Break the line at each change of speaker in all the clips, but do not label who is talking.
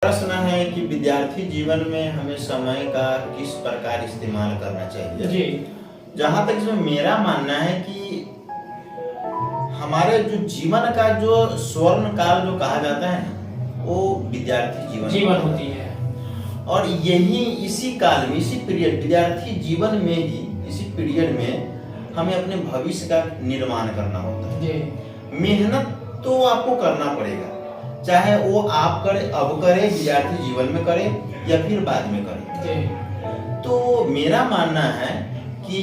प्रश्न है कि विद्यार्थी जीवन में हमें समय का किस प्रकार इस्तेमाल करना चाहिए
जी।
जहाँ तक इसमें मेरा मानना है कि हमारे जो जीवन का जो स्वर्ण काल जो कहा जाता है ना, वो विद्यार्थी जीवन
होती है।
और यही इसी काल में, इसी पीरियड, विद्यार्थी जीवन में ही, इसी पीरियड में हमें अपने भविष्य का निर्माण करना होता है। मेहनत तो आपको करना पड़ेगा, चाहे वो आप करे, अब करे, विद्यार्थी जीवन में करे या फिर बाद में करे। तो मेरा मानना है कि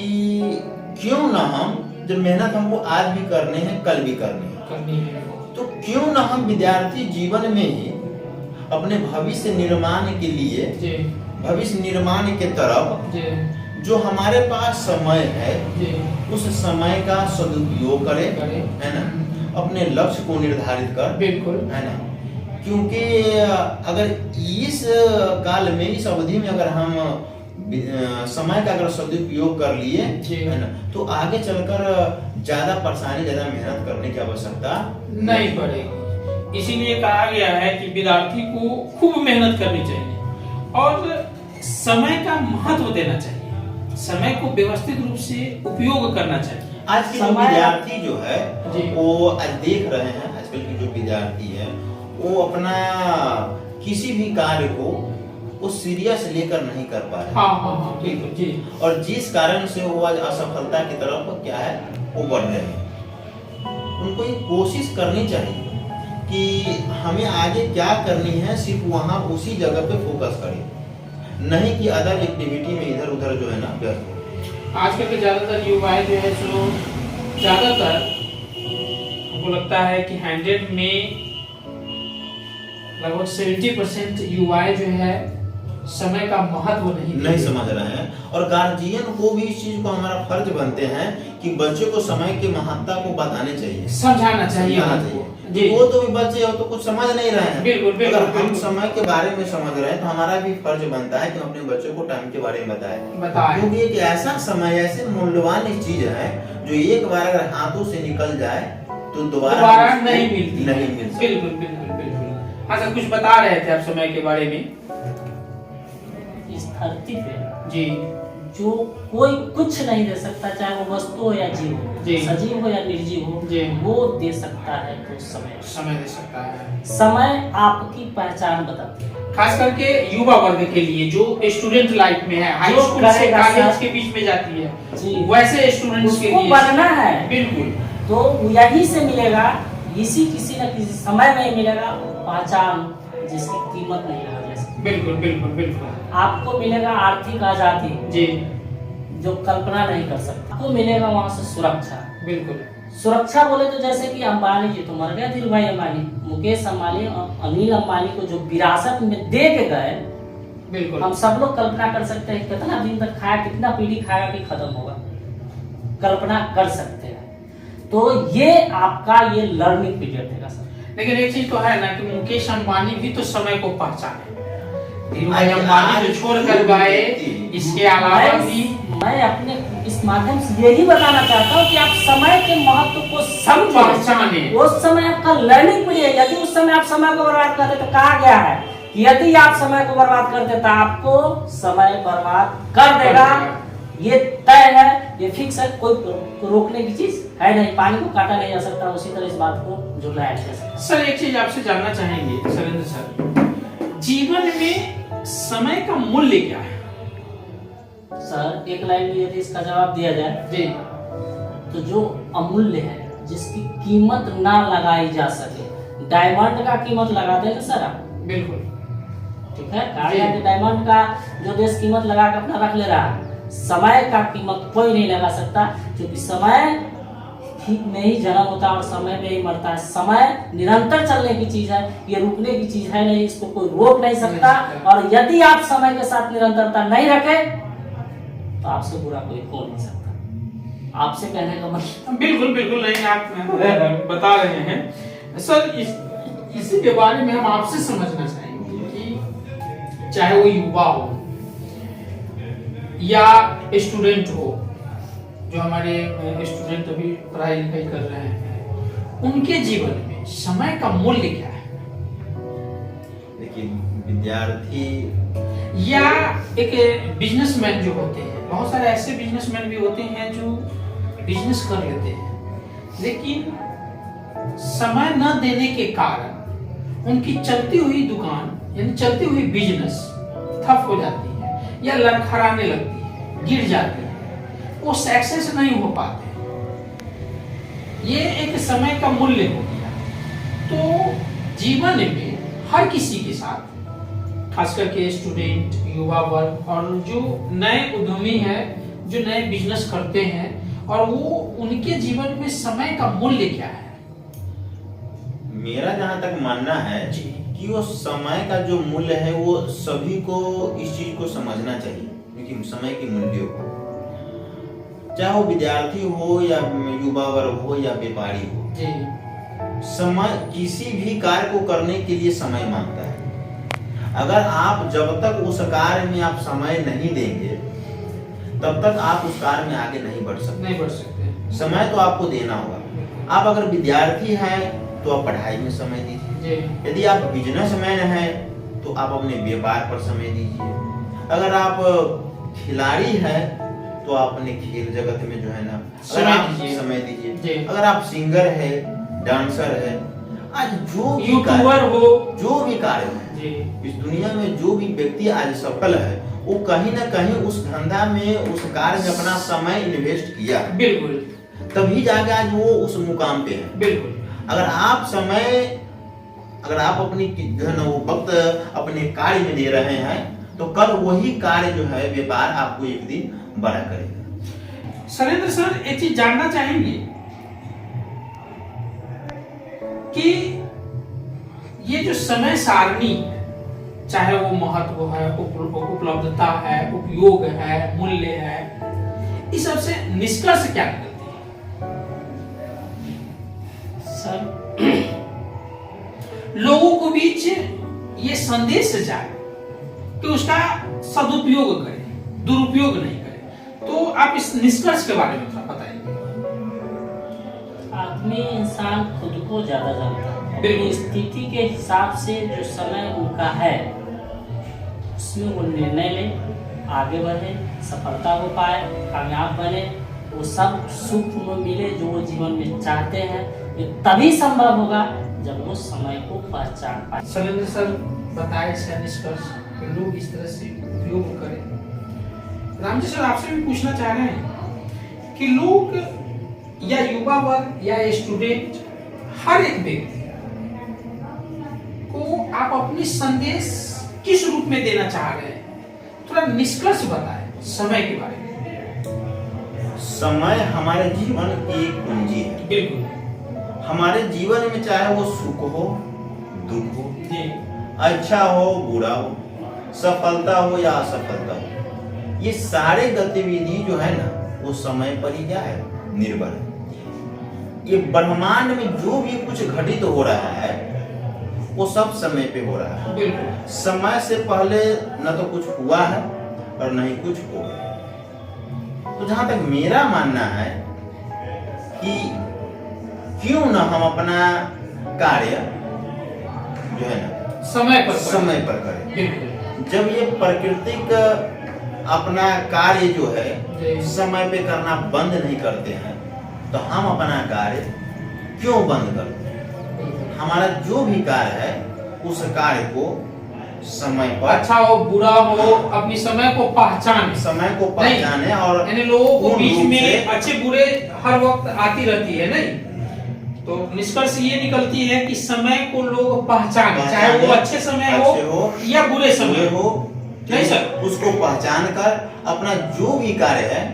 क्यों ना हम, जब मेहनत हमको आज भी करने हैं, कल भी करनी है, तो क्यों ना हम विद्यार्थी जीवन में ही अपने भविष्य निर्माण के लिए, भविष्य निर्माण के तरफ जो हमारे पास समय है, उस समय का सदुपयोग करें, है ना, अपने लक्ष्य को निर्धारित कर, बिल्कुल, है ना। क्योंकि अगर इस काल में, इस अवधि में अगर हम समय का अगर सदुपयोग कर लिए, है ना, तो आगे चलकर ज्यादा परेशानी, ज्यादा मेहनत करने की आवश्यकता
नहीं पड़ेगी। इसीलिए कहा गया है कि विद्यार्थी को खूब मेहनत करनी चाहिए और समय का महत्व देना चाहिए, समय को व्यवस्थित रूप से उपयोग करना चाहिए।
आज के विद्यार्थी जो है वो आज देख रहे हैं, आजकल के जो विद्यार्थी है वो अपना किसी भी कार्य को वो सीरियस लेकर नहीं कर पा रहे।
बिल्कुल जी।
और जिस कारण से वो आज असफलता की तरफ क्या है वो बढ़ रहे हैं। उनको ये कोशिश करनी चाहिए कि हमें आगे क्या करनी है, सिर्फ वहाँ उसी जगह पे फोकस करें, नहीं कि अदर एक्टिविटी में इधर उधर जो है ना व्यस्त हो।
आजकल के ज्यादातर युवाएं जो है सो ज्यादातर हमको लगता है कि 100 में लगभग 70% युवाएं जो है समय का महत्व नहीं
समझ रहे हैं। और गार्जियन को भी इस चीज को हमारा फर्ज बनते हैं कि बच्चे को समय की महत्ता को बताने चाहिए,
समझाना चाहिए।
वो तो भी बच्चे हो तो कुछ समझ नहीं रहे हैं।
बिल्कुल।
अगर हम समय के बारे में समझ रहे हैं तो हमारा भी फर्ज बनता है कि हम अपने बच्चों को टाइम के बारे में बताएं। क्योंकि एक ऐसा समय, ऐसे मूल्यवान चीज है जो एक बार अगर हाथों से निकल जाए तो दोबारा नहीं मिलती।
बिल्कुल। हाँ सर, कुछ बता रहे थे आप समय के बारे में।
इस धरती पे
जी
जो कोई कुछ नहीं दे सकता, चाहे वो वस्तु हो या जीव हो, सजीव हो या निर्जीव हो, वो दे सकता है तो समय
दे सकता है।
समय आपकी पहचान बताती है,
खास करके युवा वर्ग के लिए जो स्टूडेंट लाइफ में है, हाई स्कूल से कॉलेज के बीच में जाती है, वैसे स्टूडेंट्स के लिए
बनना है।
बिल्कुल।
तो यही से मिलेगा, किसी न किसी समय में मिलेगा पहचान जिसकी कीमत नहीं लगा जा सकती।
बिल्कुल।
आपको मिलेगा आर्थिक आजादी
जी,
जो कल्पना नहीं कर सकता। आपको मिलेगा वहाँ से सुरक्षा।
बिल्कुल।
सुरक्षा बोले तो जैसे कि अंबानी जी तो मर गए, धीरू भाई अंबानी, मुकेश अंबानी, अनिल अंबानी को जो विरासत में दे के गए,
बिल्कुल,
हम सब लोग कल्पना कर सकते हैं कितना दिन तक खाया, कितना पीढ़ी खाएगा कि खत्म होगा, कल्पना कर सकते हैं। तो ये आपका ये लर्निंग पीरियड है सर।
लेकिन एक चीज तो है ना कि मुकेश अंबानी भी तो समय को पहचाने, धीरू भाई अंबानी जो छोड़ कर गए, इसके अलावा भी
मैं अपने इस माध्यम से यही बताना चाहता हूँ कि आप समय के महत्व को समझें। उस समय आपका लर्निंग पीरियड, यदि उस समय आप समय को बर्बाद करते तो कहा गया है कि यदि आप समय को बर्बाद करते तो आपको समय बर्बाद कर देगा। ये तय है, ये फिक्स है, कोई रोकने की चीज है नहीं, पानी को काटा नहीं जा सकता, उसी तरह इस बात को झुलाया जा सकता।
सर एक चीज आपसे जानना चाहेंगे सरेंद्र सर, जीवन में समय का मूल्य क्या है?
सर एक लाइन में यदि इसका जवाब दिया जाए
जी,
तो जो अमूल्य है, जिसकी कीमत ना लगाई जा सके, डायमंड का कीमत लगा देंगे सर आप?
बिल्कुल,
ठीक है। डायमंड का जो देश कीमत लगा के अपना रख ले रहा है, समय का कीमत कोई नहीं लगा सकता, क्योंकि समय में ही जन्म होता है और समय में ही मरता है। समय निरंतर चलने की चीज है, ये रुकने की चीज है नहीं, इसको कोई रोक नहीं सकता। और यदि आप समय के साथ निरंतरता नहीं रखे तो आपसे बुरा कोई हो नहीं सकता। आपसे कहने का मतलब
बिल्कुल नहीं, आप बता रहे हैं सर। इसी के बारे में हम आपसे समझना चाहेंगे कि चाहे वो युवा हो या स्टूडेंट हो, जो हमारे स्टूडेंट अभी पढ़ाई लिखाई कर रहे हैं, उनके जीवन में समय का मूल्य क्या है?
देखिए विद्यार्थी
या एक बिजनेसमैन जो होते हैं, बहुत सारे ऐसे बिजनेसमैन भी होते हैं जो बिजनेस कर लेते हैं, लेकिन समय न देने के कारण उनकी चलती हुई दुकान यानी चलती हुई बिजनेस ठप हो जाती है या लड़खड़ाने लगती है, गिर जाती है, वो सक्सेस नहीं हो पाते। ये एक समय का मूल्य हो गया। तो जीवन में हर किसी के साथ, खास करके स्टूडेंट, युवा वर्ग और जो नए उद्यमी है, जो नए बिजनेस करते हैं, और वो उनके जीवन में समय का मूल्य क्या है?
मेरा जहाँ तक मानना है
जी।
कि वो समय का जो मूल्य है वो सभी को इस चीज को समझना चाहिए, क्योंकि समय के मूल्यों को, चाहे वो विद्यार्थी हो या युवा वर्ग हो या व्यापारी हो,
जी।
समय किसी भी कार्य को करने के लिए समय मांगता है। अगर आप जब तक उस कार्य में आप समय नहीं देंगे तब तक आप उस कार्य में आगे नहीं बढ़ सकते। समय तो आपको देना होगा। आप अगर विद्यार्थी हैं तो आप पढ़ाई में समय दीजिए, यदि आप बिजनेसमैन हैं तो आप अपने व्यापार पर समय दीजिए, अगर आप खिलाड़ी हैं तो आप अपने खेल जगत में जो है ना समय दीजिए, अगर आप सिंगर है, डांसर है, आज जो भी
यूट्यूबर हो,
जो भी कार्य है इस दुनिया में, जो भी व्यक्ति आज सफल है वो कहीं ना कहीं उस धंधा में, उस कार्य में अपना समय इन्वेस्ट किया।
बिल्कुल।
तभी जाके आज वो उस मुकाम पे है।
बिल्कुल।
अगर आप अपनी जो है ना वो वक्त अपने कार्य में दे रहे हैं तो कल वही कार्य जो है व्यापार आपको एक दिन बड़ा करेगा।
शैलेंद्र सर, एक चीज जानना चाहेंगे कि ये जो समय सारणी है, चाहे वो महत्व है, उपलब्धता है, उपयोग है, मूल्य है, इस सबसे निष्कर्ष क्या निकलती है?
सर,
लोगों को बीच ये संदेश जाए कि उसका सदुपयोग करें, दुरुपयोग नहीं करें। तो आप इस निष्कर्ष के बारे में थोड़ा बताइए।
आदमी, इंसान खुद को ज्यादा जानता है।
बिल्कुल।
स्थिति के हिसाब से जो समय उनका है उसमें वो निर्णय ले, आगे बढ़े, सफलता हो पाए, कामयाब बने, वो सब सुख में मिले जो वो जीवन में चाहते हैं। ये तभी संभव होगा जब वो समय को पहचान पाए।
शैलेंद्र सर बताए इसका निष्कर्ष कि लोग इस तरह से उपयोग करें। रामजी सर, आपसे भी पूछना चाह रहे हैं कि लोग या युवा वर्ग या स्टूडेंट, हर एक व्यक्ति को आप अपनी संदेश किस रूप में देना चाह रहे हैं? थोड़ा निष्कर्ष बताएं समय के बारे में।
समय हमारे जीवन की एक कुंजी है।
बिल्कुल।
हमारे जीवन में चाहे वो सुख हो, दुख हो, अच्छा हो, बुरा हो, सफलता हो या असफलता हो, ये सारे गतिविधि जो है ना वो समय पर ही क्या है, निर्भर है। ये ब्रह्मांड में जो भी कुछ घटित हो रहा है वो सब समय पे हो रहा है।
बिल्कुल।
समय से पहले न तो कुछ हुआ है और न ही कुछ होगा। तो जहां तक मेरा मानना है कि क्यों न हम अपना कार्य जो है ना समय पर करें।
बिल्कुल।
जब ये प्राकृतिक अपना कार्य जो है समय पे करना बंद नहीं करते हैं तो हम अपना कार्य क्यों बंद करते हैं? हमारा जो भी कार्य है उस कार्य को समय पर,
अच्छा हो बुरा हो, अपनी समय को पहचाने और यानी लोगों को बीच में अच्छे बुरे हर वक्त आती रहती है, नहीं? तो निष्कर्ष ये निकलती है कि समय को लोग पहचाने, चाहे वो अच्छे समय हो या बुरे समय
हो,
नहीं सर,
उसको पहचान कर अपना जो भी कार्य है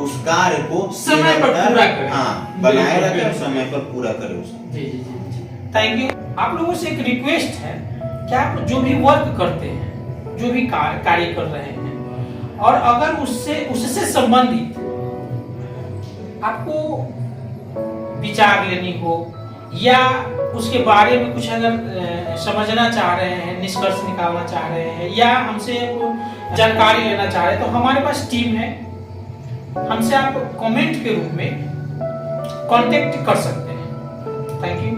उस कार्य को
समय पर पूरा करें।
हाँ, बनाए रखें और समय पर पूरा करें उसको।
जी जी जी, थैंक यू। आप लोगों से एक रिक्वेस्ट है कि आप जो भी वर्क करते हैं, जो भी कार्य कर रहे हैं, और अगर उससे संबंधित आपको विचार लेनी हो या उसके बारे में कुछ अगर समझना चाह रहे हैं, निष्कर्ष निकालना चाह रहे हैं या हमसे जानकारी लेना चाह रहे हैं, तो हमारे पास टीम है, हमसे आप कमेंट के रूप में कांटेक्ट कर सकते हैं। Thank you.